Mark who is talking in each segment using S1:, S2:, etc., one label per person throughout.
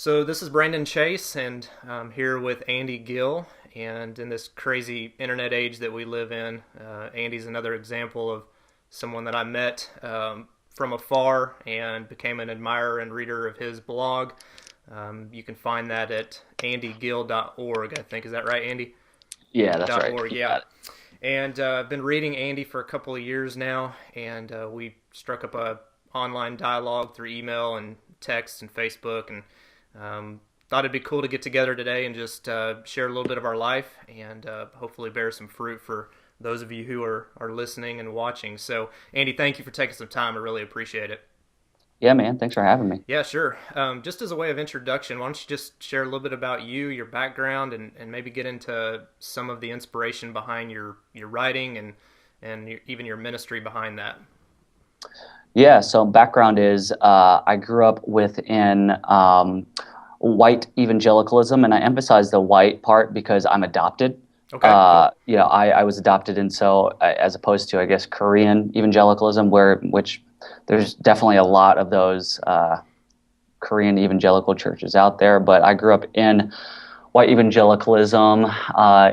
S1: So this is Brandon Chase, and I'm here with Andy Gill. And in this crazy internet age that we live in, Andy's another example of someone that I met from afar and became an admirer and reader of his blog. You can find that at andygill.org, I think. Is that right, Andy?
S2: Yeah, that's right.
S1: .org,
S2: You
S1: yeah.
S2: got it.
S1: And I've been reading Andy for a couple of years now, and we struck up a online dialogue through email and text and Facebook, and thought it'd be cool to get together today and just share a little bit of our life and hopefully bear some fruit for those of you who are listening and watching. So, Andy, thank you for taking some time. I really appreciate it.
S2: Yeah, man. Thanks for having me.
S1: Yeah, sure. Just as a way of introduction, why don't you just share a little bit about you, your background, and maybe get into some of the inspiration behind your writing and even your ministry behind that.
S2: Yeah. So background is I grew up within white evangelicalism, and I emphasize the white part because I'm adopted.
S1: Okay, cool.
S2: I was adopted, and so as opposed to I guess Korean evangelicalism, which there's definitely a lot of those Korean evangelical churches out there, but I grew up in white evangelicalism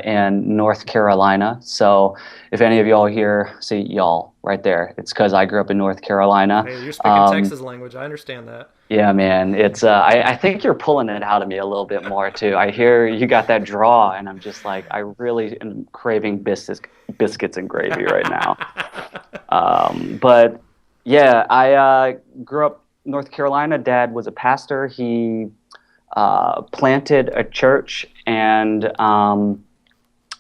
S2: in North Carolina. So if any of y'all here see y'all right there, it's because I grew up in North Carolina.
S1: Hey, you're speaking Texas language. I understand that.
S2: Yeah, man, it's I think you're pulling it out of me a little bit more too. I hear you got that draw, and I'm just like I really am craving biscuits and gravy right now. But yeah, I grew up North Carolina. Dad was a pastor. He planted a church and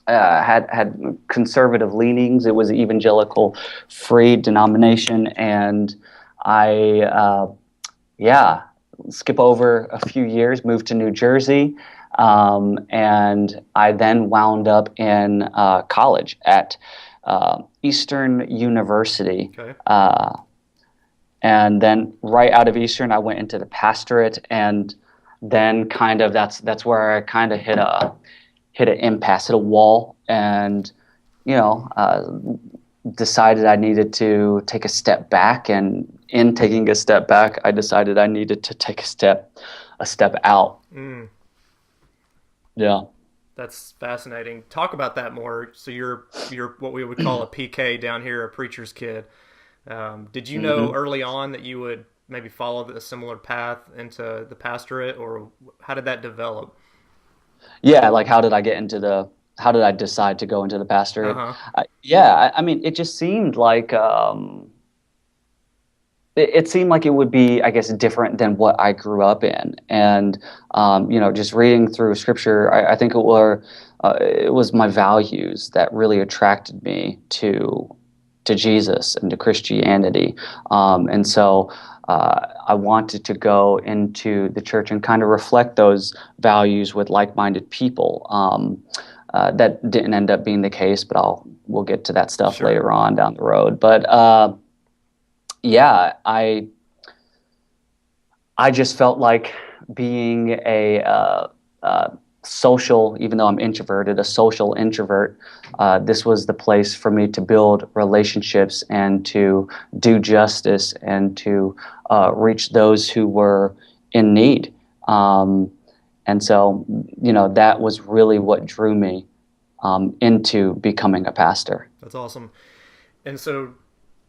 S2: had conservative leanings. It was an evangelical free denomination, and I yeah, skip over a few years, moved to New Jersey, and I then wound up in college at Eastern University.
S1: Okay.
S2: And then right out of Eastern, I went into the pastorate, and then kind of that's where I kind of hit an impasse, hit a wall, and you know decided I needed to take a step back. And in taking a step back, I decided I needed to take a step out.
S1: Mm.
S2: Yeah.
S1: That's fascinating. Talk about that more. So you're what we would call a PK down here, a preacher's kid. Did you know
S2: hmm
S1: early on that you would maybe follow a similar path into the pastorate, or how did that develop?
S2: Yeah, like how did I decide to go into the
S1: Uh
S2: pastorate?
S1: huh.
S2: I mean, it just seemed like it seemed like it would be, I guess, different than what I grew up in. And just reading through scripture, I think it was my values that really attracted me to Jesus and to Christianity. And so I wanted to go into the church and kind of reflect those values with like-minded people. That didn't end up being the case, but we'll get to that stuff
S1: Sure.
S2: later on down the road. But yeah, I just felt like being a social, even though I'm introverted, a social introvert. This was the place for me to build relationships and to do justice and to reach those who were in need. And so, that was really what drew me into becoming a pastor.
S1: That's awesome. And so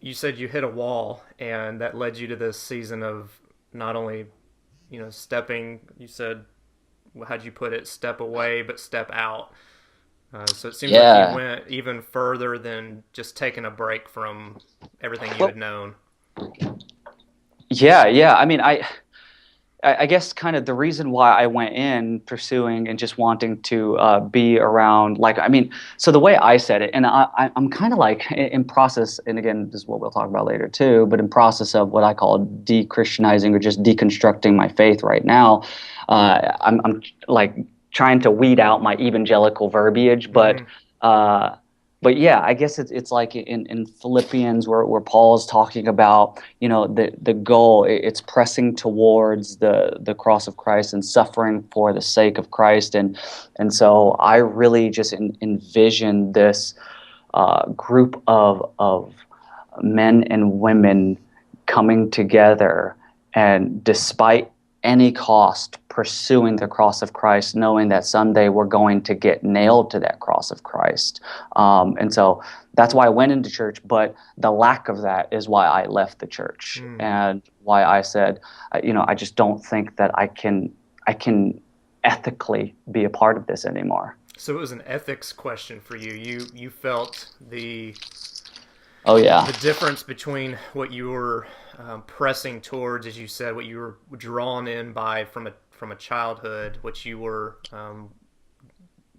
S1: you said you hit a wall, and that led you to this season of not only stepping. You said, how'd you put it? Step away, but step out. So it seems like you
S2: Yeah.
S1: went even further than just taking a break from everything you
S2: Well,
S1: had known.
S2: yeah. I mean, I guess kind of the reason why I went in pursuing and just wanting to be around, like, I mean, so the way I said it, and I'm kind of like in process, and again, this is what we'll talk about later too, but in process of what I call de-Christianizing or just deconstructing my faith right now. I'm like trying to weed out my evangelical verbiage,
S1: Mm-hmm.
S2: uh, but yeah, I guess it's like in Philippians where Paul's talking about, the goal. It's pressing towards the cross of Christ and suffering for the sake of Christ. And so I really just envision this group of men and women coming together, and despite any cost pursuing the cross of Christ, knowing that someday we're going to get nailed to that cross of Christ. And so that's why I went into church, but the lack of that is why I left the church,
S1: Mm.
S2: and why I said, I just don't think that I can ethically be a part of this anymore.
S1: So it was an ethics question for you. You felt
S2: Oh yeah.
S1: the difference between what you were pressing towards, as you said, what you were drawn in by from a childhood, what you were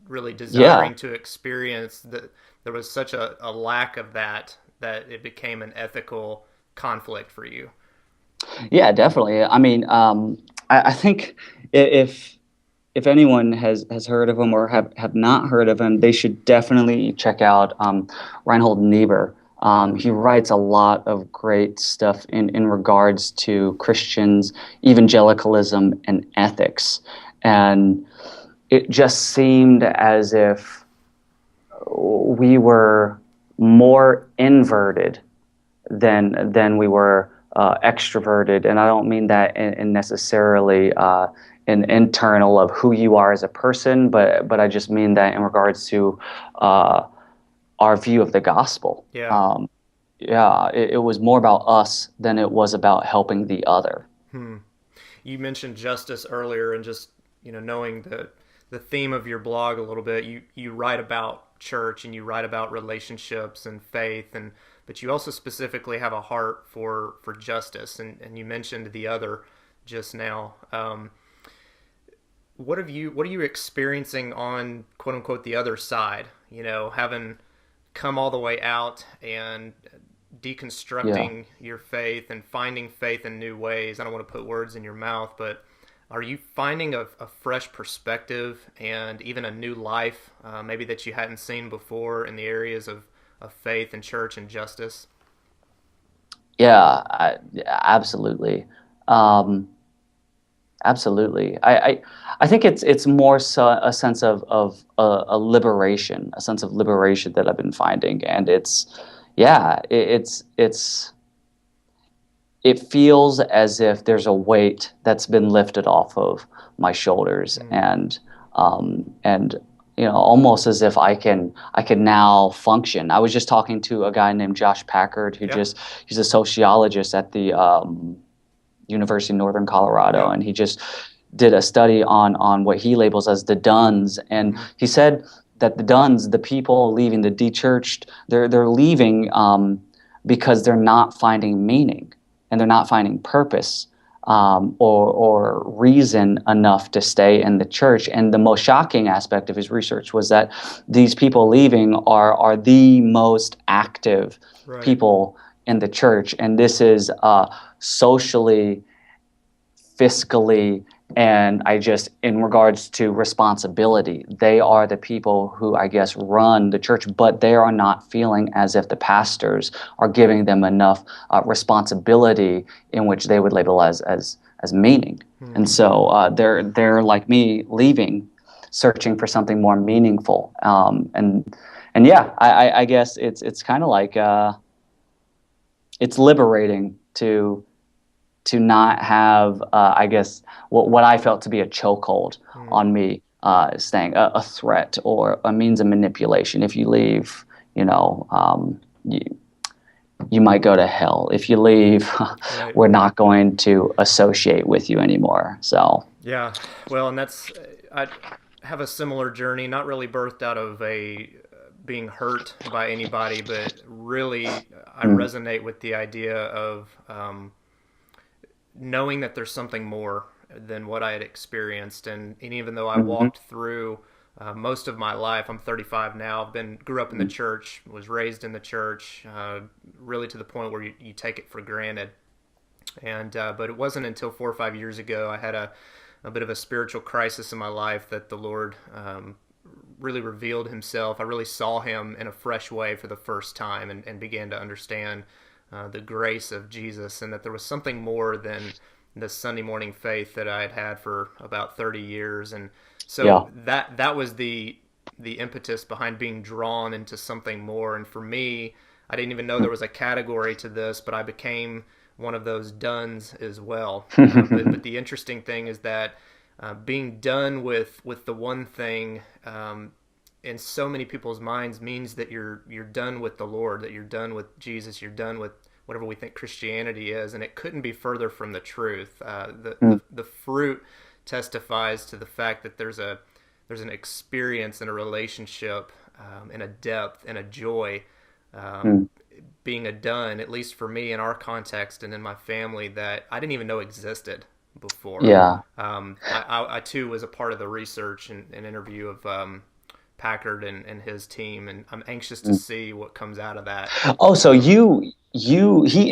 S1: really
S2: Yeah.
S1: desiring to experience. That there was such a lack of that that it became an ethical conflict for you.
S2: Yeah, definitely. I mean, I think if anyone has heard of him or have not heard of him, they should definitely check out Reinhold Niebuhr. He writes a lot of great stuff in regards to Christians, evangelicalism, and ethics. And it just seemed as if we were more inverted than we were extroverted, and I don't mean that in necessarily an internal of who you are as a person, but I just mean that in regards to uh, our view of the gospel.
S1: Yeah.
S2: Yeah, it was more about us than it was about helping the other.
S1: Hmm. You mentioned justice earlier, and just knowing the theme of your blog a little bit. You write about church and you write about relationships and faith, and but you also specifically have a heart for justice, and you mentioned the other just now. What are you experiencing on quote unquote the other side? Having come all the way out and
S2: Yeah.
S1: deconstructing your faith and finding faith in new ways. I don't want to put words in your mouth, but are you finding a fresh perspective and even a new life, maybe that you hadn't seen before in the areas of faith and church and justice?
S2: Yeah, absolutely. Um, Absolutely. I think it's more so a sense of a liberation, a sense of liberation that I've been finding, and yeah, it feels as if there's a weight that's been lifted off of my shoulders,
S1: Mm.
S2: and almost as if I can now function. I was just talking to a guy named Josh Packard, who
S1: Yeah.
S2: just he's a sociologist at the University of Northern Colorado,
S1: Yeah.
S2: and he just did a study on what he labels as the duns, and
S1: Mm-hmm.
S2: he said that the duns, the people leaving the dechurched, they're leaving because they're not finding meaning and they're not finding purpose, or reason enough to stay in the church. And the most shocking aspect of his research was that these people leaving are the most active
S1: Right.
S2: people in the church, and this is socially, fiscally, and in regards to responsibility, they are the people who I guess run the church, but they are not feeling as if the pastors are giving them enough responsibility in which they would label as meaning.
S1: Mm.
S2: And so they're like me, leaving, searching for something more meaningful. And yeah, I guess it's kind of like it's liberating to not have, I guess, what I felt to be a chokehold
S1: Mm.
S2: on me, staying a threat or a means of manipulation. If you leave, you know, you might go to hell. If you leave,
S1: Right.
S2: we're not going to associate with you anymore. So,
S1: Yeah. Well, and that's I have a similar journey, not really birthed out of a being hurt by anybody, but really I
S2: mm,
S1: resonate with the idea of knowing that there's something more than what I had experienced. And even though I
S2: mhm,
S1: walked through most of my life, I'm 35 now. Grew up in the
S2: mm,
S1: church, was raised in the church, really to the point where you take it for granted. And but it wasn't until 4 or 5 years ago I had a bit of a spiritual crisis in my life that the Lord really revealed Himself. I really saw Him in a fresh way for the first time, and began to understand the grace of Jesus, and that there was something more than the Sunday morning faith that I had had for about 30 years. And
S2: yeah,
S1: so that was the impetus behind being drawn into something more. And for me, I didn't even know
S2: mm,
S1: there was a category to this, but I became one of those dones as well. But the interesting thing is that being done with the one thing in so many people's minds means that you're done with the Lord, that you're done with Jesus, you're done with whatever we think Christianity is, and it couldn't be further from the truth. The fruit testifies to the fact that there's an experience and a relationship and a depth and a joy being a done, at least for me in our context and in my family, that I didn't even know existed before.
S2: Yeah.
S1: I too was a part of the research and interview of Packard and his team, and I'm anxious to see what comes out of that.
S2: Oh, so he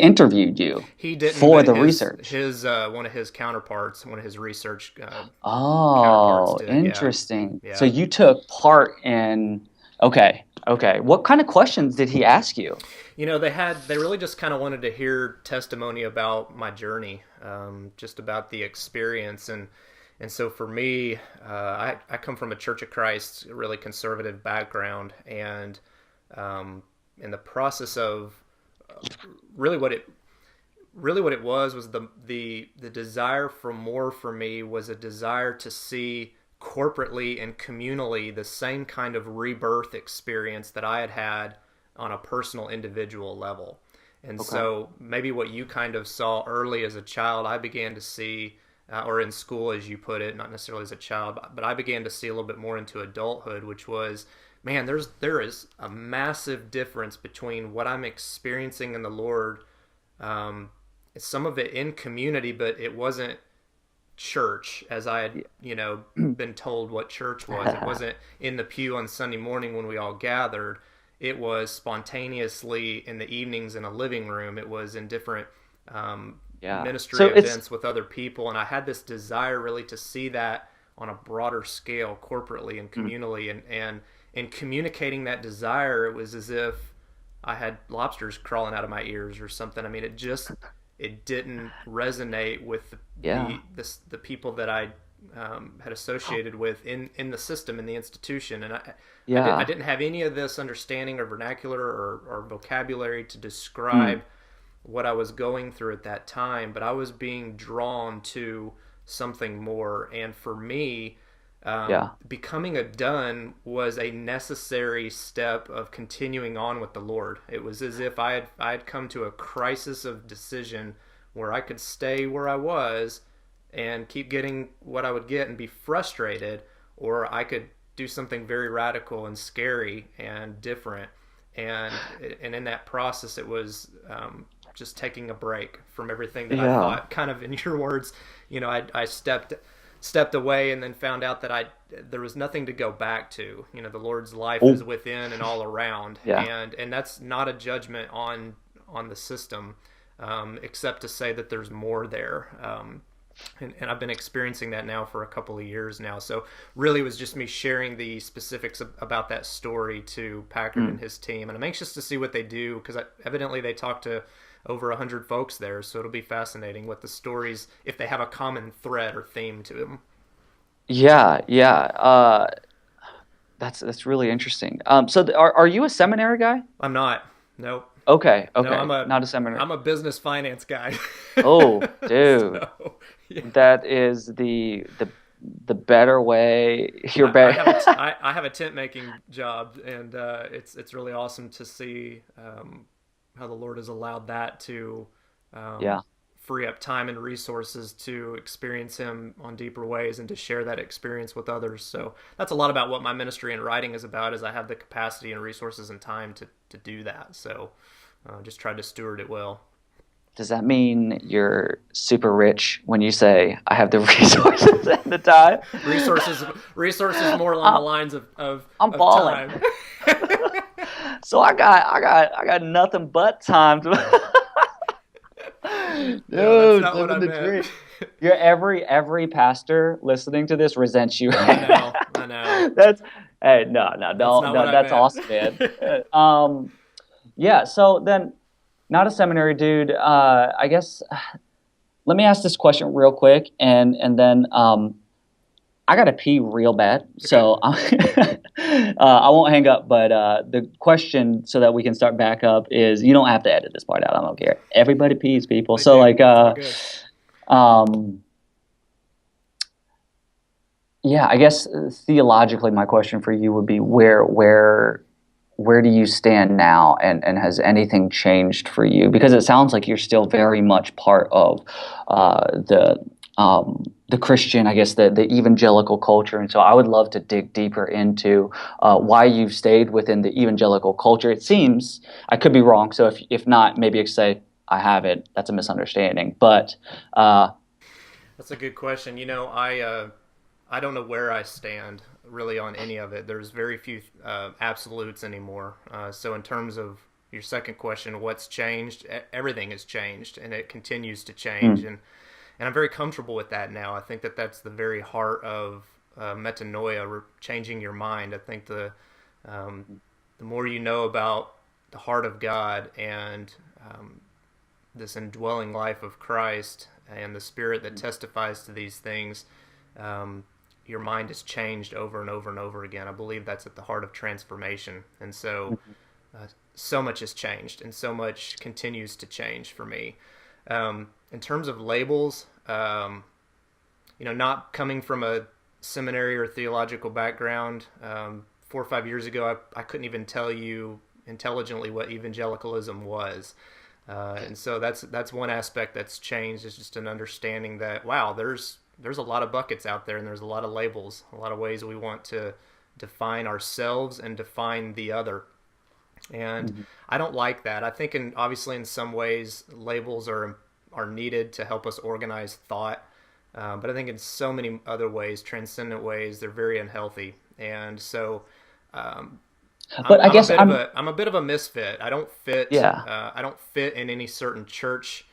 S2: interviewed you
S1: He didn't,
S2: for
S1: but
S2: the research.
S1: His one of his counterparts, one of his research
S2: Oh,
S1: counterparts did.
S2: interesting.
S1: Yeah.
S2: So you took part in, okay. What kind of questions did he ask you?
S1: You know, they really just kind of wanted to hear testimony about my journey, just about the experience. And so for me, I come from a Church of Christ, a really conservative background, and in the process of really what it was the desire for more for me was a desire to see corporately and communally the same kind of rebirth experience that I had had on a personal individual level. And so maybe what you kind of saw early as a child, I began to see, or in school, as you put it, not necessarily as a child, but I began to see a little bit more into adulthood, which was, man, there is a massive difference between what I'm experiencing in the Lord, some of it in community, but it wasn't church as I had, been told what church was. It wasn't in the pew on Sunday morning when we all gathered. It was spontaneously in the evenings in a living room. It was in different ministry events with other people. And I had this desire really to see that on a broader scale, corporately and communally. And in communicating that desire, it was as if I had lobsters crawling out of my ears or something. I mean, it didn't resonate with the people that I had associated with in the system, in the institution. And I didn't have any of this understanding or vernacular or vocabulary to describe what I was going through at that time, but I was being drawn to something more. And for me, becoming a done was a necessary step of continuing on with the Lord. It was as if I had come to a crisis of decision where I could stay where I was and keep getting what I would get and be frustrated, or I could do something very radical and scary and different. And in that process, it was just taking a break from everything that I thought, kind of in your words, I stepped away and then found out that there was nothing to go back to. The Lord's life is within and all around. And that's not a judgment on the system, except to say that there's more there. And I've been experiencing that now for a couple of years now. So really it was just me sharing the specifics about that story to Packard and his team. And I'm anxious to see what they do, because evidently they talked to over 100 folks there. So it'll be fascinating what the stories, if they have a common thread or theme to them.
S2: Yeah. That's really interesting. So are you a seminary guy?
S1: I'm not. Nope.
S2: Okay.
S1: No,
S2: not a seminary.
S1: I'm a business finance guy.
S2: Oh, dude.
S1: So, yeah.
S2: That is the better way.
S1: I have a tent making job, and it's really awesome to see how the Lord has allowed that to free up time and resources to experience Him on deeper ways and to share that experience with others. So that's a lot about what my ministry and writing is about, is I have the capacity and resources and time to do that. So just try to steward it well.
S2: Does that mean you're super rich when you say I have the resources and the time?
S1: Resources more along the lines of
S2: I'm balling.
S1: Time.
S2: So I got nothing but time to.
S1: No, that's not what I meant.
S2: You're every pastor listening to this resents you.
S1: I know.
S2: That's that's awesome, man. Yeah. So then, not a seminary dude. I guess. Let me ask this question real quick, and then I gotta pee real bad. Okay. So I won't hang up, but the question, so that we can start back up, is you don't have to edit this part out. I don't care. Everybody pees, people.
S1: They
S2: So
S1: do.
S2: like,
S1: It's all good.
S2: um, yeah, I guess theologically, my question for you would be where do you stand now, and has anything changed for you? Because it sounds like you're still very much part of the Christian, I guess the evangelical culture, and so I would love to dig deeper into why you've stayed within the evangelical culture. It seems I could be wrong, so if not, maybe I could say I haven't. That's a misunderstanding, but uh,
S1: That's a good question. I don't know where I stand really on any of it. There's very few absolutes anymore. So in terms of your second question, what's changed? Everything has changed, and it continues to change.
S2: mm,
S1: And I'm very comfortable with that now. I think that that's the very heart of metanoia, changing your mind. I think um, the more you know about the heart of God and this indwelling life of Christ and the Spirit that testifies to these things, um, your mind is changed over and over and over again. I believe that's at the heart of transformation. And so, so much has changed, and so much continues to change for me. In terms of labels, not coming from a seminary or theological background, 4 or 5 years ago, I couldn't even tell you intelligently what evangelicalism was. And so that's one aspect that's changed, is just an understanding that, wow, there's a lot of buckets out there, and there's a lot of labels, a lot of ways we want to define ourselves and define the other. And
S2: mhm.
S1: I don't like that. I think, obviously, in some ways, labels are needed to help us organize thought. But I think in so many other ways, transcendent ways, they're very unhealthy. And so, um, I'm,
S2: But I
S1: I'm a
S2: guess
S1: bit of a misfit.
S2: yeah,
S1: I don't fit in any certain church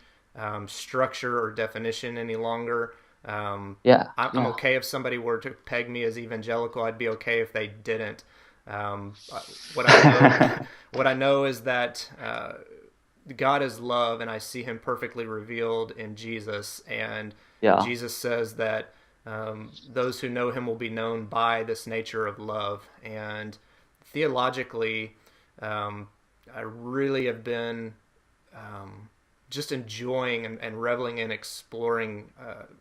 S1: structure or definition any longer.
S2: yeah,
S1: I'm
S2: yeah.
S1: okay if somebody were to peg me as evangelical. I'd be okay if they didn't. What I know, what I know is that God is love, and I see Him perfectly revealed in Jesus. And
S2: Yeah.
S1: Jesus says that those who know Him will be known by this nature of love. And theologically, um, I really have been just enjoying and reveling in exploring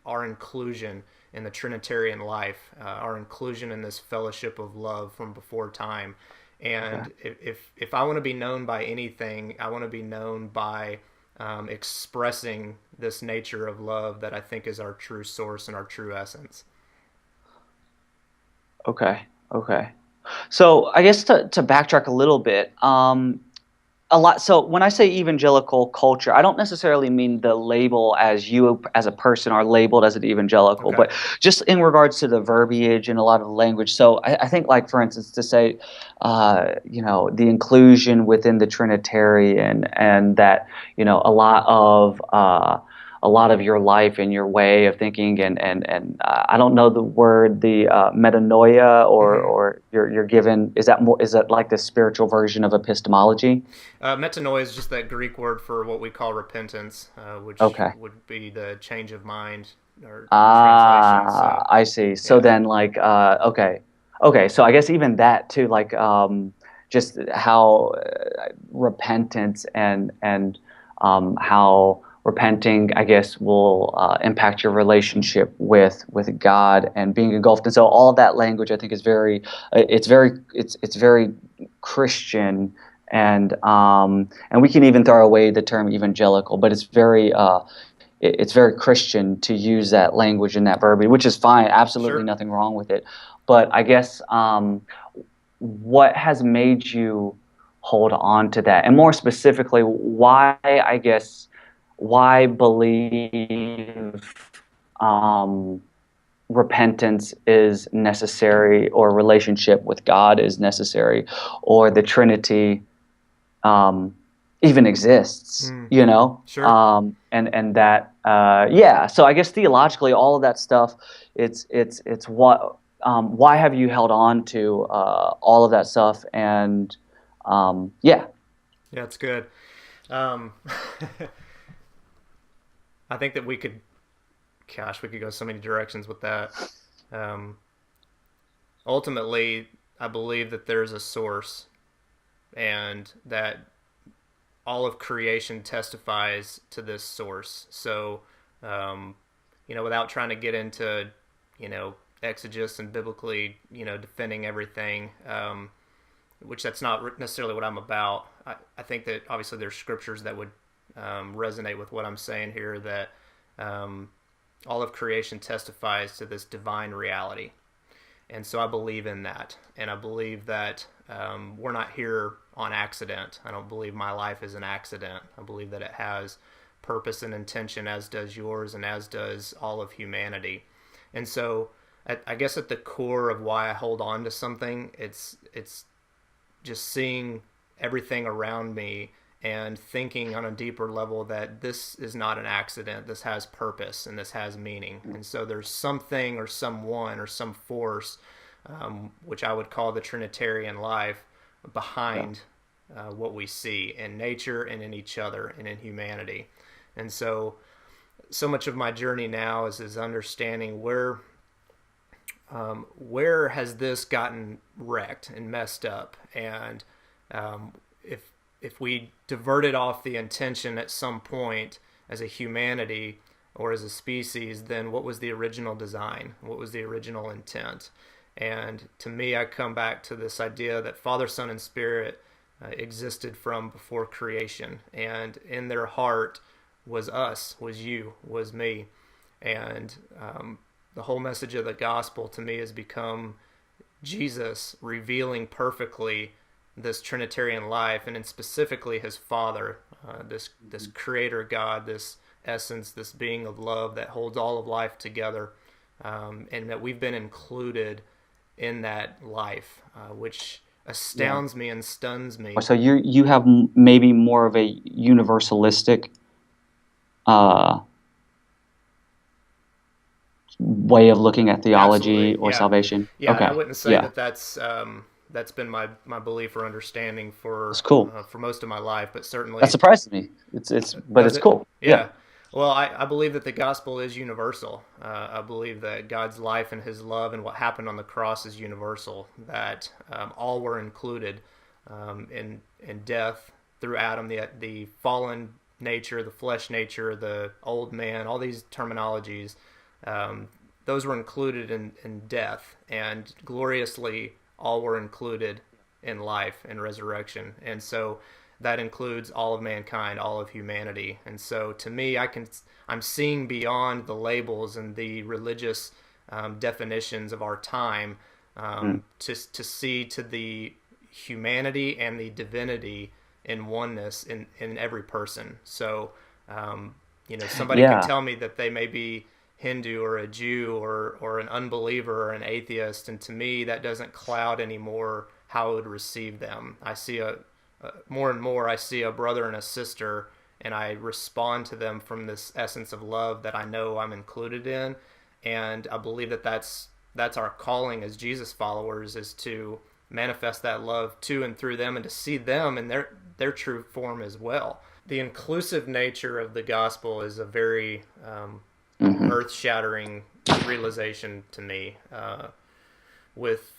S1: our inclusion in the Trinitarian life, our inclusion in this fellowship of love from before time.
S2: Okay.
S1: And if I want to be known by anything, I want to be known by expressing this nature of love that I think is our true source and our true essence.
S2: Okay. Okay. So I guess to backtrack a little bit, a lot. So when I say evangelical culture, I don't necessarily mean the label as you as a person are labeled as an evangelical,
S1: Okay.
S2: but just in regards to the verbiage and a lot of the language. So I think, like for instance, to say, the inclusion within the Trinitarian, and that a lot of your life and your way of thinking, and I don't know the word, the metanoia,
S1: Mm-hmm.
S2: or you're given, is that like the spiritual version of epistemology?
S1: Metanoia is just that Greek word for what we call repentance, which
S2: Okay.
S1: would be the change of mind or translation.
S2: Ah,
S1: So,
S2: I see. So
S1: yeah,
S2: then, like, okay, okay. So I guess even that too, like, just how repentance and how repenting, I guess, will impact your relationship with God and being engulfed. And so all that language, I think, is it's very Christian, and we can even throw away the term evangelical, but it's very Christian to use that language and that verbiage, which is fine. Absolutely
S1: sure.
S2: nothing wrong with it. But I guess what has made you hold on to that, and more specifically, why believe um, repentance is necessary, or relationship with God is necessary, or the Trinity um, even exists,
S1: Mm, sure.
S2: and that yeah. So I guess theologically, all of that stuff, it's what why have you held on to all of that stuff, and yeah.
S1: Yeah, it's good. Um, I think that we could go so many directions with that. Um, Ultimately, I believe that there's a source, and that all of creation testifies to this source. So, um, without trying to get into, exegesis and biblically, defending everything, which that's not necessarily what I'm about. I think that obviously there's scriptures that would resonate with what I'm saying here, that all of creation testifies to this divine reality. And so I believe in that. And I believe that we're not here on accident. I don't believe my life is an accident. I believe that it has purpose and intention, as does yours and as does all of humanity. And so I guess at the core of why I hold on to something, it's just seeing everything around me and thinking on a deeper level that this is not an accident. This has purpose and this has meaning. And so there's something or someone or some force, which I would call the Trinitarian life, behind what we see in nature and in each other and in humanity. And so much of my journey now is understanding where has this gotten wrecked and messed up, and if we diverted off the intention at some point as a humanity or as a species, then what was the original design? What was the original intent? And to me, I come back to this idea that Father, Son, and Spirit existed from before creation, and in their heart was us, was you, was me. And the whole message of the gospel to me has become Jesus revealing perfectly this Trinitarian life, and in specifically his Father, this Creator God, this essence, this being of love that holds all of life together, and that we've been included in that life, which astounds me and stuns me.
S2: So you have maybe more of a universalistic way of looking at theology.
S1: Absolutely,
S2: or
S1: yeah.
S2: salvation.
S1: Yeah,
S2: Okay.
S1: I wouldn't say that's been my belief or understanding
S2: It's cool.
S1: For most of my life, but certainly
S2: That surprises me. It's cool.
S1: Yeah. Well, I believe that the gospel is universal. I believe that God's life and his love and what happened on the cross is universal, that all were included in death through Adam, the fallen nature, the flesh nature, the old man, all these terminologies, those were included in death, and gloriously all were included in life and resurrection. And so that includes all of mankind, all of humanity. And so to me, I'm seeing beyond the labels and the religious definitions of our time, to see to the humanity and the divinity in oneness in every person. So somebody can tell me that they may be Hindu or a Jew or an unbeliever or an atheist, and to me that doesn't cloud anymore how I would receive them. I see more and more I see a brother and a sister, and I respond to them from this essence of love that I know I'm included in. And I believe that that's our calling as Jesus followers, is to manifest that love to and through them, and to see them in their true form as well. The inclusive nature of the gospel is a very earth-shattering realization to me, with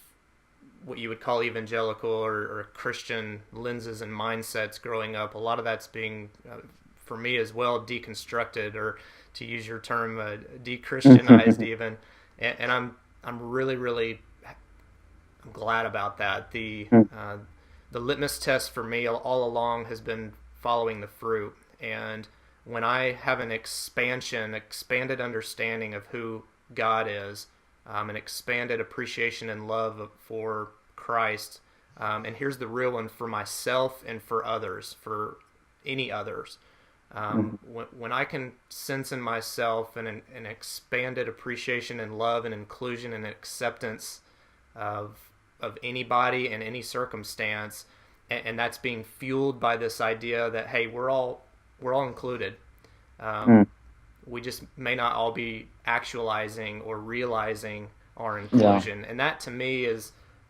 S1: what you would call evangelical or Christian lenses and mindsets growing up. A lot of that's being, for me as well, deconstructed, or to use your term, de-Christianized even. And I'm really, really I'm glad about that. The litmus test for me all along has been following the fruit. And when I have an expanded understanding of who God is, an expanded appreciation and love for Christ, and here's the real one, for myself and for others, for any others. When I can sense in myself an expanded appreciation and love and inclusion and acceptance of anybody and any circumstance, and that's being fueled by this idea that, hey, we're all included. We just may not all be actualizing or realizing our inclusion, and that to me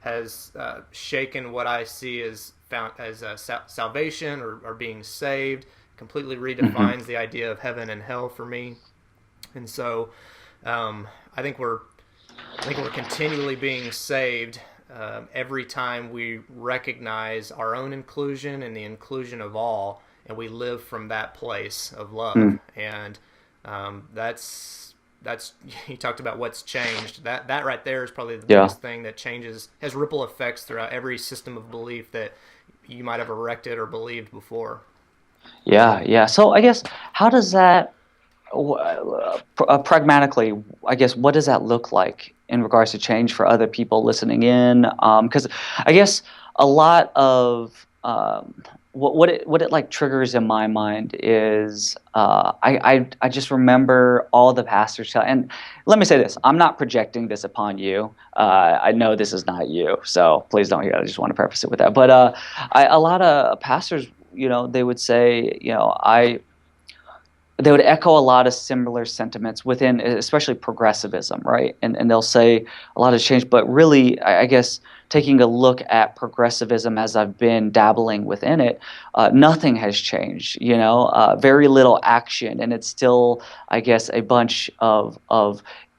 S1: has shaken what I see as salvation or being saved. Completely redefines the idea of heaven and hell for me. And so I think we're continually being saved every time we recognize our own inclusion and the inclusion of all, and we live from that place of love.
S2: Mm.
S1: And that's you talked about what's changed. That right there is probably the
S2: Yeah.
S1: biggest thing that changes, has ripple effects throughout every system of belief that you might have erected or believed before.
S2: Yeah. Yeah. So I guess how does that pragmatically, I guess, what does that look like in regards to change for other people listening in? Because I guess a lot of what it like triggers in my mind is I just remember all the pastors tell, and let me say this: I'm not projecting this upon you. I know this is not you, so please don't hear. I just want to preface it with that. But a lot of pastors, they would say, they would echo a lot of similar sentiments within, especially progressivism, right? And they'll say a lot has changed, but really, I guess taking a look at progressivism as I've been dabbling within it, nothing has changed. Very little action, and it's still, I guess, a bunch of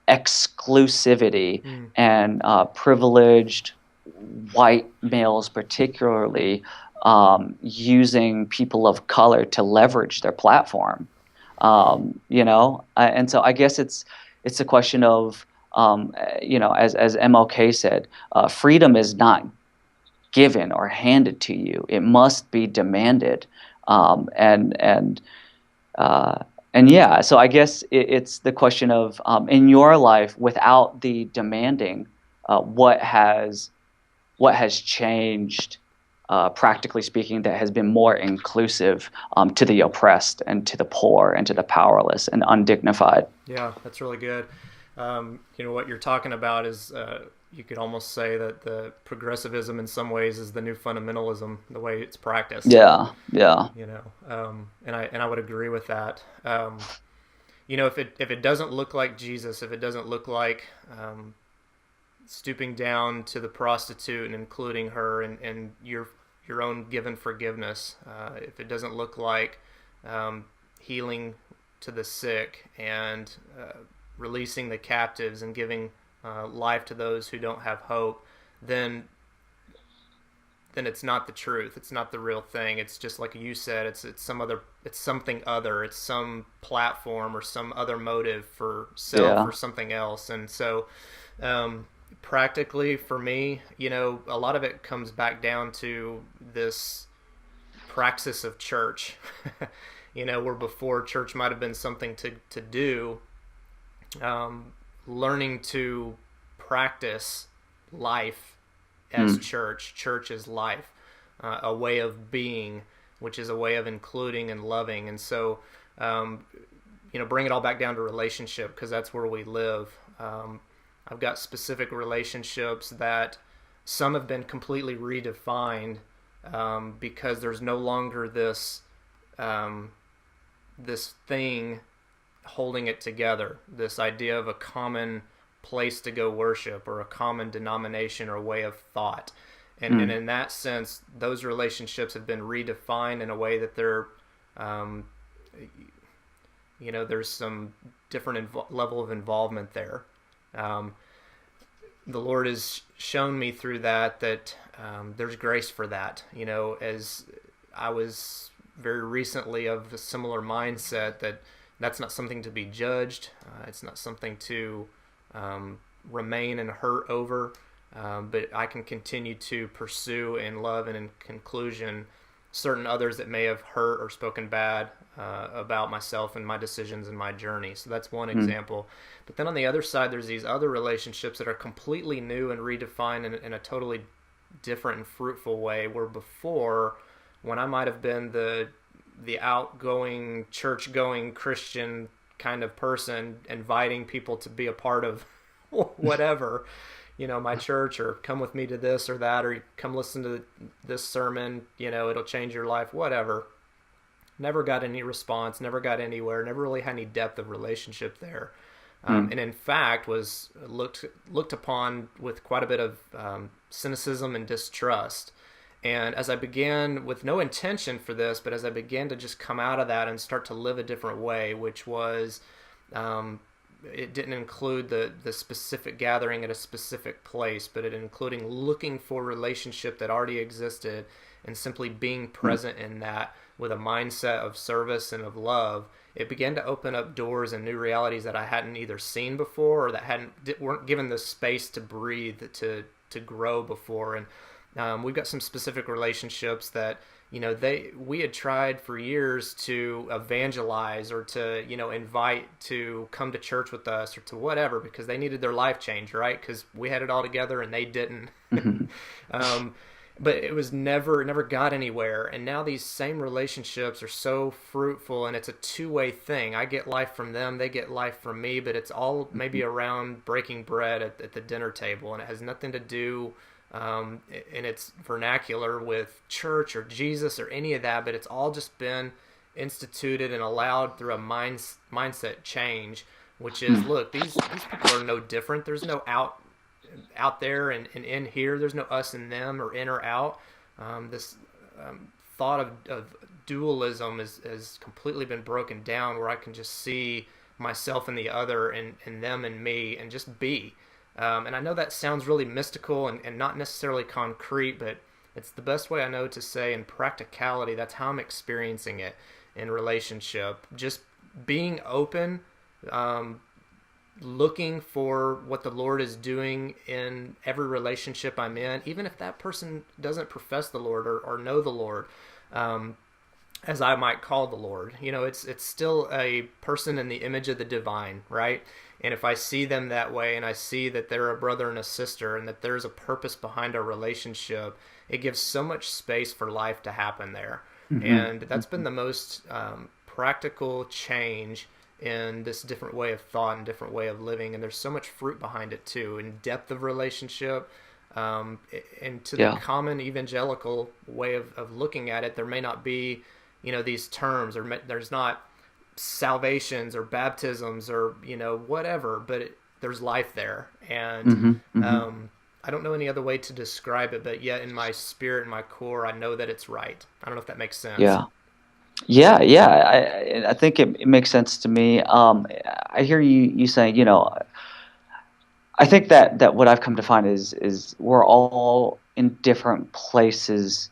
S2: exclusivity
S1: Mm.
S2: and privileged white males, particularly using people of color to leverage their platform. And so I guess it's a question of as MLK said, freedom is not given or handed to you; it must be demanded. Um, and and uh, and yeah, so I guess it's the question of in your life without the demanding, what has changed, practically speaking, that has been more inclusive to the oppressed and to the poor and to the powerless and undignified.
S1: Yeah, that's really good. What you're talking about is, you could almost say that the progressivism in some ways is the new fundamentalism, the way it's practiced.
S2: Yeah, yeah,
S1: And I would agree with that. If it doesn't look like Jesus, if it doesn't look like stooping down to the prostitute and including her and your own given forgiveness, if it doesn't look like healing to the sick and releasing the captives and giving life to those who don't have hope, then it's not the truth. It's not the real thing. It's just like you said. It's something other. It's some platform or some other motive for self
S2: yeah,
S1: or something else. And so, practically for me, a lot of it comes back down to this praxis of church. Where before church might have been something to do, learning to practice life as
S2: mm,
S1: church. Church is life, a way of being, which is a way of including and loving. And so, bring it all back down to relationship, because that's where we live. I've got specific relationships that some have been completely redefined, because there's no longer this thing holding it together, this idea of a common place to go worship or a common denomination or way of thought. And
S2: mm,
S1: in that sense, those relationships have been redefined in a way that they're, there's some different level of involvement there. Um, the Lord has shown me through that there's grace for that. As I was very recently of a similar mindset, that's not something to be judged. It's not something to remain and hurt over. But I can continue to pursue in love and in conclusion certain others that may have hurt or spoken bad about myself and my decisions and my journey. So that's one
S2: mm,
S1: example. But then on the other side, there's these other relationships that are completely new and redefined in a totally different and fruitful way, where before, when I might have been the outgoing, church-going Christian kind of person, inviting people to be a part of whatever, my church, or come with me to this or that, or come listen to this sermon, it'll change your life, whatever. Never got any response, never got anywhere, never really had any depth of relationship there.
S2: mm,
S1: And in fact was looked upon with quite a bit of cynicism and distrust. And as I began, with no intention for this, but as I began to just come out of that and start to live a different way, which was it didn't include the specific gathering at a specific place, but it including looking for relationship that already existed and simply being present in that with a mindset of service and of love. It began to open up doors and new realities that I hadn't either seen before or that weren't given the space to breathe, to grow before. And we've got some specific relationships that, we had tried for years to evangelize or to, invite to come to church with us or to whatever, because they needed their life change, right? Because we had it all together and they didn't. But it was never got anywhere. And now these same relationships are so fruitful, and it's a two-way thing. I get life from them, they get life from me, but it's all maybe around breaking bread at the dinner table, and it has nothing to do in its vernacular with church or Jesus or any of that, but it's all just been instituted and allowed through a mindset change, which is, look, these people are no different. There's no out there and in here. There's no us and them or in or out. This thought of dualism has completely been broken down, where I can just see myself and the other and them and me and just be. And I know that sounds really mystical and not necessarily concrete, but it's the best way I know to say in practicality. That's how I'm experiencing it in relationship. Just being open, looking for what the Lord is doing in every relationship I'm in, even if that person doesn't profess the Lord or know the Lord, as I might call the Lord. It's still a person in the image of the divine, right? And if I see them that way, and I see that they're a brother and a sister, and that there's a purpose behind our relationship, it gives so much space for life to happen there. And that's been the most practical change in this different way of thought and different way of living. And there's so much fruit behind it too, in depth of relationship, and to the common evangelical way of looking at it. There may not be, these terms, or there's not salvations or baptisms or, whatever, but there's life there. And I don't know any other way to describe it, but yet in my spirit and my core, I know that it's right. I don't know if that makes sense.
S2: I think it makes sense to me. I hear you saying, I think that what I've come to find is we're all in different places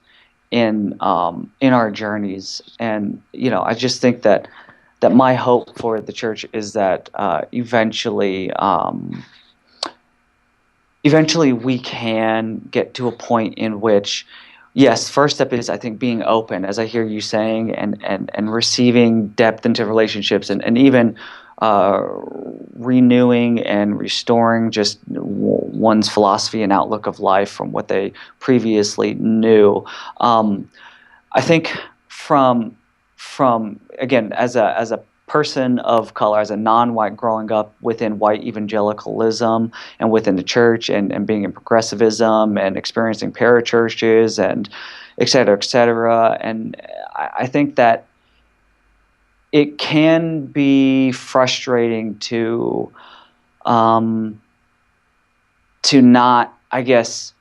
S2: in our journeys, and I just think that my hope for the church is that eventually we can get to a point in which, yes, first step is, I think, being open, as I hear you saying, and receiving depth into relationships, and even renewing and restoring just one's philosophy and outlook of life from what they previously knew. I think from again, as a person of color, as a non-white, growing up within white evangelicalism and within the church, and being in progressivism and experiencing parachurches and et cetera, and I think that it can be frustrating to not, I guess,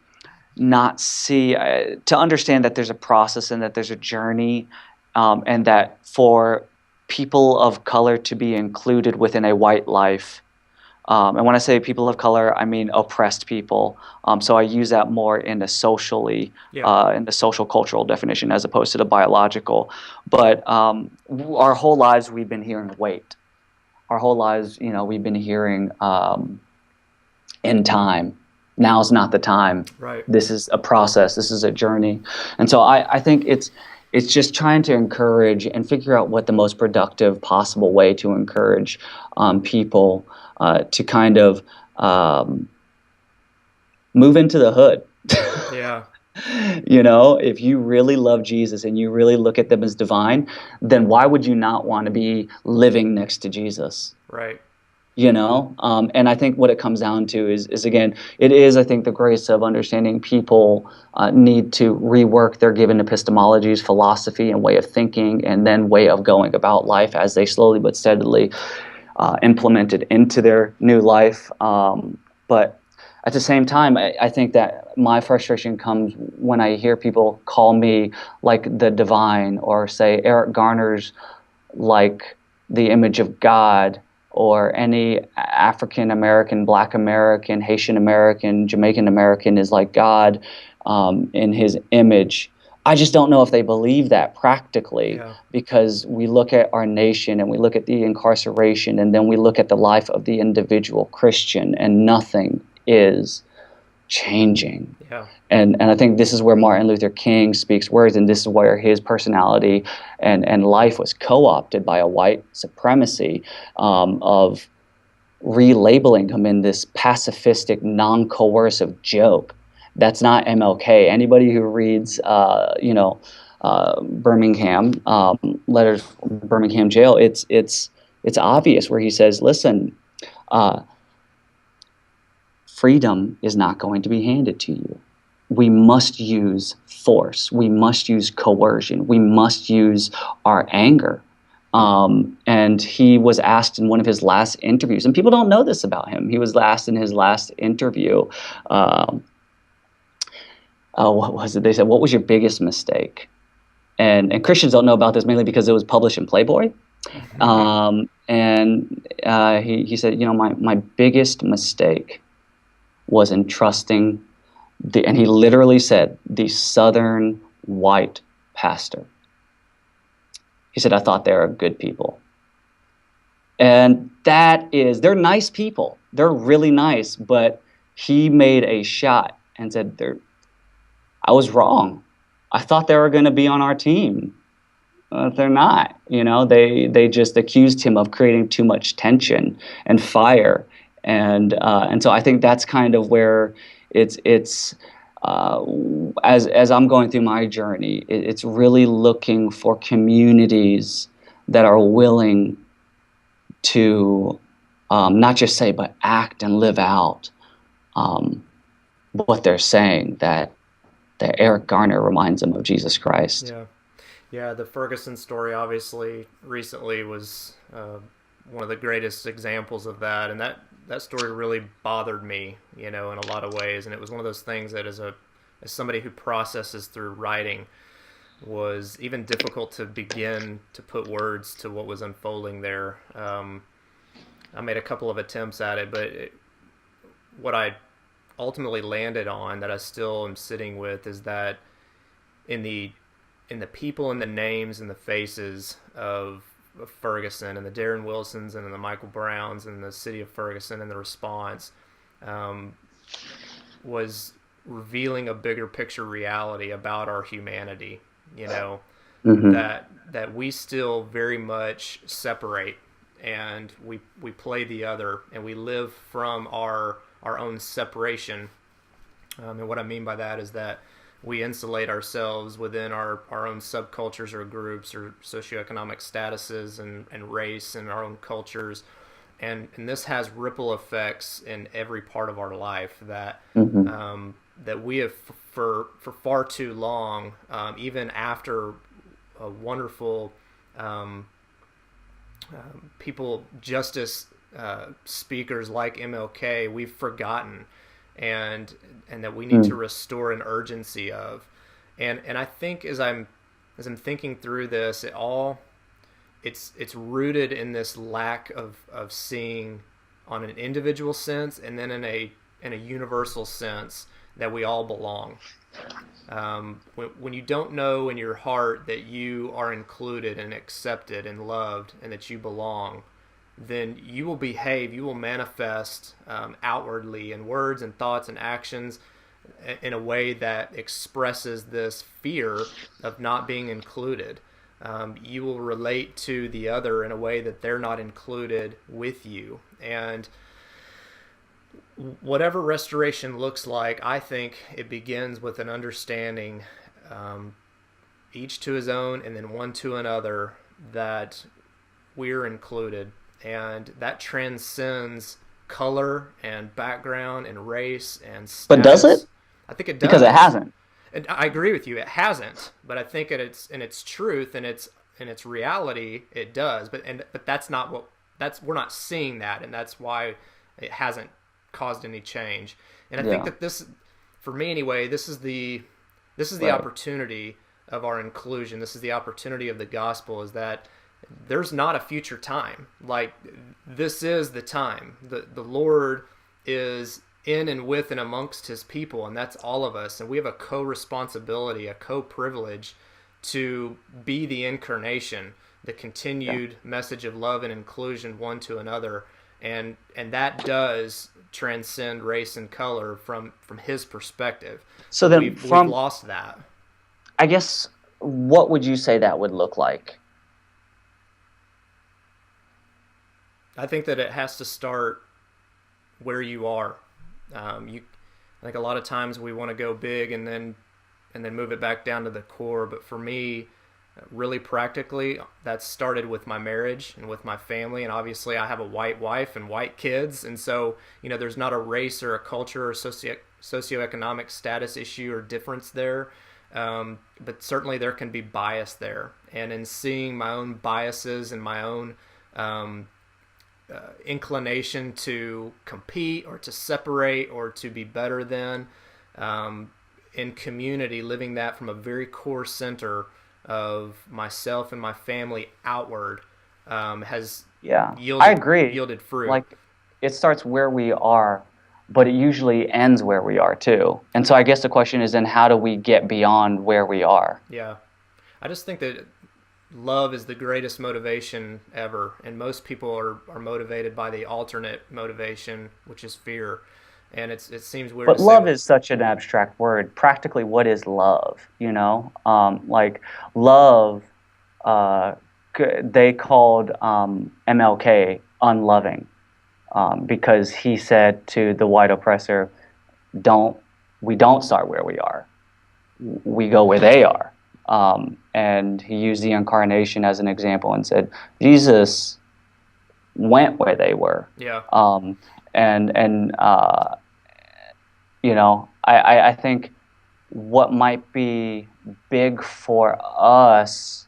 S2: not see, to understand that there's a process and that there's a journey, and that for people of color to be included within a white life, and when I say people of color, I mean oppressed people. So I use that more in the in the social cultural definition, as opposed to the biological. But our whole lives we've been hearing wait. Our whole lives, we've been hearing in time. Now's not the time.
S1: Right.
S2: This is a process. This is a journey. And so I think it's just trying to encourage and figure out what the most productive possible way to encourage people to kind of move into the hood.
S1: Yeah.
S2: If you really love Jesus and you really look at them as divine, then why would you not want to be living next to Jesus?
S1: Right.
S2: And I think what it comes down to is again, it is, I think, the grace of understanding people need to rework their given epistemologies, philosophy, and way of thinking, and then way of going about life as they slowly but steadily implement it into their new life. But at the same time, I think that my frustration comes when I hear people call me like the divine, or say Eric Garner's like the image of God, or any African American, Black American, Haitian American, Jamaican American is like God in his image. I just don't know if they believe that practically,
S1: Yeah.
S2: because we look at our nation and we look at the incarceration, and then we look at the life of the individual Christian, and nothing is changing.
S1: Yeah.
S2: And I think this is where Martin Luther King speaks words, and this is where his personality and life was co-opted by a white supremacy of relabeling him in this pacifistic, non-coercive joke. That's not MLK. Anybody who reads, Birmingham letters from Birmingham jail, it's obvious where he says, "Listen, uh, freedom is not going to be handed to you. We must use force. We must use coercion. We must use our anger." And he was asked in one of his last interviews, and people don't know this about him. He was asked in his last interview, what was it? They said, "What was your biggest mistake?" And Christians don't know about this mainly because it was published in Playboy. He said, my biggest mistake was entrusting and he literally said, the Southern white pastor. He said, "I thought they were good people." And they're nice people. They're really nice, but he made a shot and said, I was wrong. I thought they were going to be on our team. They're not. They just accused him of creating too much tension and fire. And so I think that's kind of where it's as I'm going through my journey, it's really looking for communities that are willing to not just say, but act and live out what they're saying, that Eric Garner reminds them of Jesus Christ.
S1: Yeah. Yeah, the Ferguson story obviously recently was one of the greatest examples of that, and that story really bothered me, in a lot of ways, and it was one of those things that as somebody who processes through writing was even difficult to begin to put words to what was unfolding there. I made a couple of attempts at it, but what I ultimately landed on, that I still am sitting with, is that in the people and the names and the faces of Ferguson and the Darren Wilsons and the Michael Browns and the city of Ferguson and the response was revealing a bigger picture reality about our humanity,
S2: Mm-hmm.
S1: that we still very much separate, and we play the other, and we live from our own separation. And what I mean by that is that we insulate ourselves within our own subcultures or groups or socioeconomic statuses and race and our own cultures. And this has ripple effects in every part of our life that
S2: Mm-hmm.
S1: that we have for far too long, even after a wonderful people justice speakers like MLK, we've forgotten, and that we need to restore an urgency of, and I think as I'm thinking through this, it's rooted in this lack of seeing on an individual sense, and then in a universal sense that we all belong. When you don't know in your heart that you are included and accepted and loved and that you belong, then you will behave, you will manifest outwardly in words and thoughts and actions in a way that expresses this fear of not being included. You will relate to the other in a way that they're not included with you. And whatever restoration looks like, I think it begins with an understanding, each to his own and then one to another, that we're included. And that transcends color and background and race and status.
S2: But does it?
S1: I think it does.
S2: Because it hasn't.
S1: And I agree with you. It hasn't, but I think in its truth and its reality, it does. But that's not we're not seeing that, and that's why it hasn't caused any change. And I think that this, for me anyway, this is the
S2: Right.
S1: opportunity of our inclusion. This is the opportunity of the gospel, is that there's not a future time. Like, this is the time. The Lord is in and with and amongst his people, and that's all of us. And we have a co-responsibility, a co-privilege to be the incarnation, the
S2: Yeah.
S1: continued message of love and inclusion one to another. And that does transcend race and color from his perspective.
S2: So
S1: But
S2: then
S1: we've
S2: from,
S1: lost that.
S2: I guess, what would you say that would look like?
S1: I think that it has to start where you are. You, I think a lot of times we want to go big and then move it back down to the core. But for me, really practically, that started with my marriage and with my family. And obviously, I have a white wife and white kids, and so there's not a race or a culture or socioeconomic status issue or difference there. But certainly there can be bias there, and in seeing my own biases and my own um, inclination to compete or to separate or to be better than, um, in community, living that from a very core center of myself and my family outward, has
S2: Yeah, I
S1: yielded
S2: agree.
S1: yielded fruit.
S2: Like, it starts where we are, but it usually ends where we are too. And so I guess the question is then how do we get beyond where we are?
S1: Yeah, I just think that love is the greatest motivation ever, and most people are motivated by the alternate motivation, which is fear. And it seems weird to
S2: But
S1: say,
S2: love is such an abstract word. Practically, what is love? You know, like love, uh, they called MLK unloving because he said to the white oppressor, "Don't we don't start where we are. We go where they are." And he used the incarnation as an example and said, Jesus went where they were.
S1: yeah,
S2: Um, and I think what might be big for us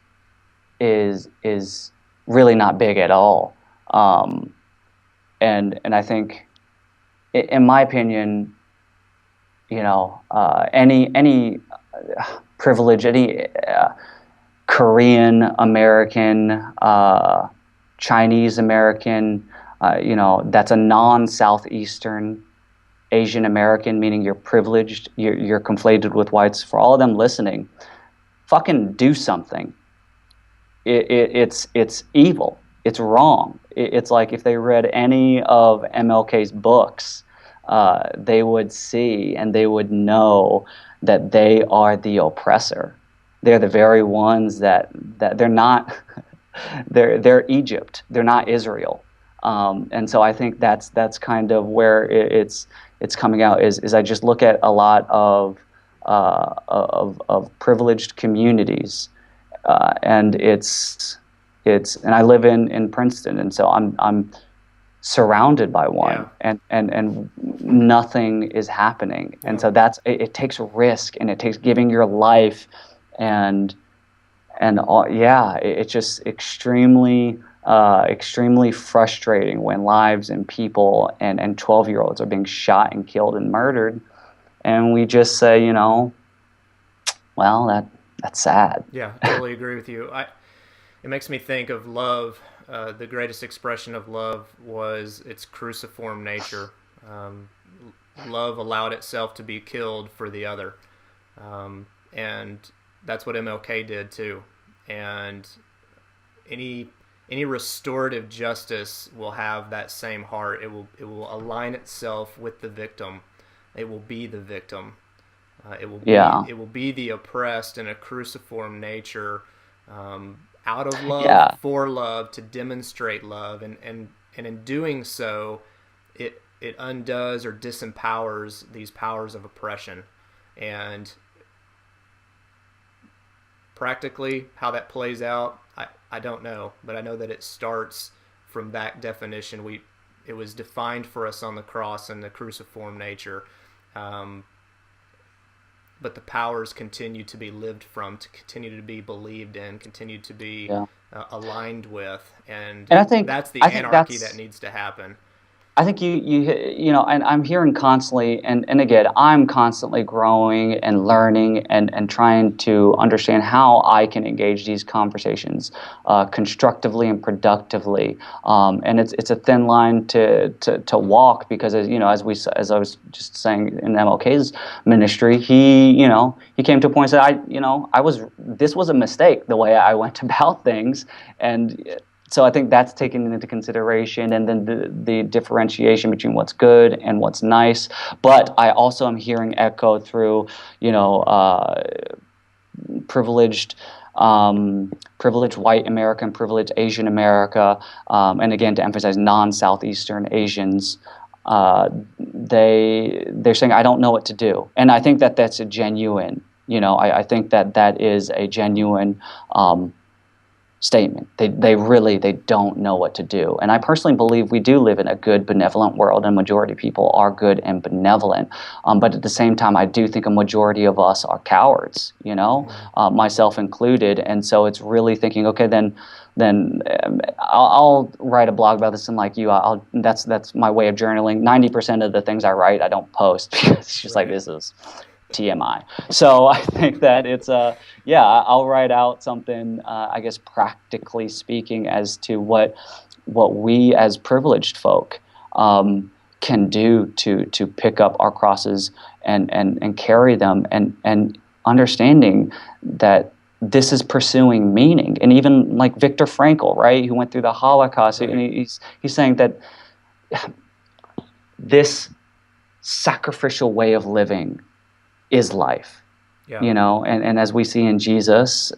S2: is really not big at all. And I think, in my opinion, any privilege, any Korean American, Chinese American, that's a non-Southeastern Asian American, meaning you're privileged, you're conflated with whites. For all of them listening, fucking do something. It's evil. It's wrong. It's like if they read any of MLK's books, they would see and they would know that they are the oppressor. They're the very ones that they're not. They're Egypt. They're not Israel. And so I think that's kind of where it's coming out. Is I just look at a lot of privileged communities, and it's and I live in Princeton, and so I'm surrounded by
S1: yeah,
S2: one, and nothing is happening, and
S1: yeah.
S2: so it takes risk, and it takes giving your life, and yeah, it's just extremely frustrating when lives and people and 12-year-olds are being shot and killed and murdered, and we just say, well, that's sad.
S1: Yeah, totally agree with you. It makes me think of love. The greatest expression of love was its cruciform nature. Um, Love allowed itself to be killed for the other, and that's what MLK did too. And any any restorative justice will have that same heart. It will align itself with the victim. It will be the victim.
S2: Yeah,
S1: it will be the oppressed in a cruciform nature, out of love
S2: yeah,
S1: for love to demonstrate love, and in doing so, it undoes or disempowers these powers of oppression, and practically how that plays out, I don't know, but I know that it starts from that definition. It was defined for us on the cross in the cruciform nature. Um, but the powers continue to be lived from, to continue to be believed in, continue to be
S2: yeah.
S1: aligned with, and
S2: And I think
S1: that's the
S2: I think
S1: anarchy that
S2: that's
S1: needs to happen.
S2: I think and I'm hearing constantly, and again, I'm constantly growing and learning and trying to understand how I can engage these conversations constructively and productively. And it's a thin line to walk, because as I was just saying, in MLK's ministry, he came to a point and said, this was a mistake the way I went about things. And so I think that's taken into consideration, and then the differentiation between what's good and what's nice. But I also am hearing echoed through, privileged, privileged white America and privileged Asian America, and again, to emphasize non-Southeastern Asians. They're saying, I don't know what to do, and I think that that's a genuine. I think that is a genuine statement. They don't know what to do. And I personally believe we do live in a good, benevolent world, and a majority of people are good and benevolent. But at the same time, I do think a majority of us are cowards, myself included. And so it's really thinking, okay, then I'll write a blog about this, and like you, that's my way of journaling. 90% of the things I write, I don't post because it's just like, this is TMI. So I think that it's I'll write out something, I guess, practically speaking, as to what we as privileged folk can do to pick up our crosses and carry them, and understanding that this is pursuing meaning. And even like Viktor Frankl, right, who went through the Holocaust, right. And he's saying that this sacrificial way of living is life. Yeah. And as we see in Jesus,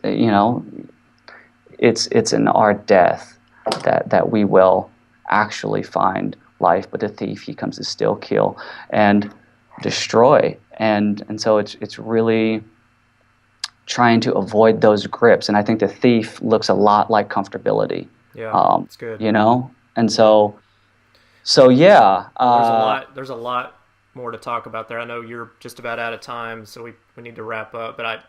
S2: it's in our death that we will actually find life. But the thief, he comes to steal, kill, and destroy. And so it's really trying to avoid those grips. And I think the thief looks a lot like comfortability.
S1: Yeah, it's good.
S2: And so yeah.
S1: There's a lot more to talk about there. I know you're just about out of time, so we need to wrap up. But I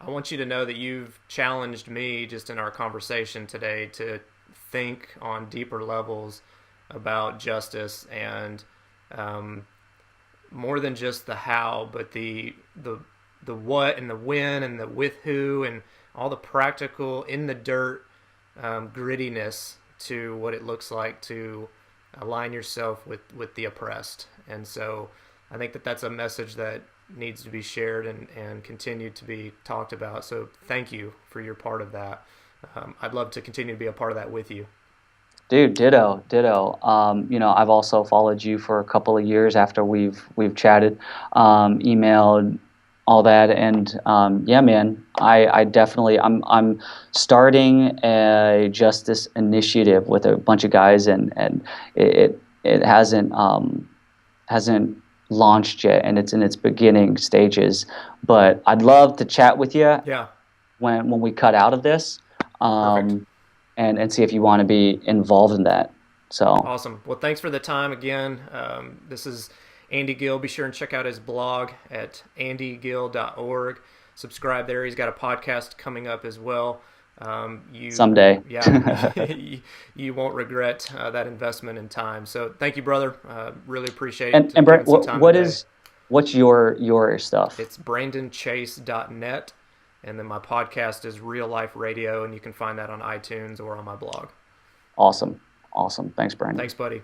S1: want you to know that you've challenged me just in our conversation today to think on deeper levels about justice, and more than just the how, but the what and the when and the with who, and all the practical in the dirt grittiness to what it looks like to align yourself with the oppressed. And so I think that's a message that needs to be shared and continued to be talked about. So thank you for your part of that. I'd love to continue to be a part of that with you.
S2: Dude, ditto. I've also followed you for a couple of years after we've chatted, emailed, all that, and man, I definitely I'm starting a justice initiative with a bunch of guys, and it hasn't launched yet, and it's in its beginning stages. But I'd love to chat with you.
S1: Yeah.
S2: When we cut out of this, and see if you want to be involved in that. So
S1: awesome. Well, thanks for the time again. This is Andy Gill. Be sure and check out his blog at andygill.org. Subscribe there. He's got a podcast coming up as well.
S2: Someday.
S1: Yeah. You won't regret that investment in time. So thank you, brother. Really appreciate it.
S2: And Brett, what's your stuff?
S1: It's brandonchase.net. And then my podcast is Real Life Radio, and you can find that on iTunes or on my blog.
S2: Awesome. Thanks, Brandon.
S1: Thanks, buddy.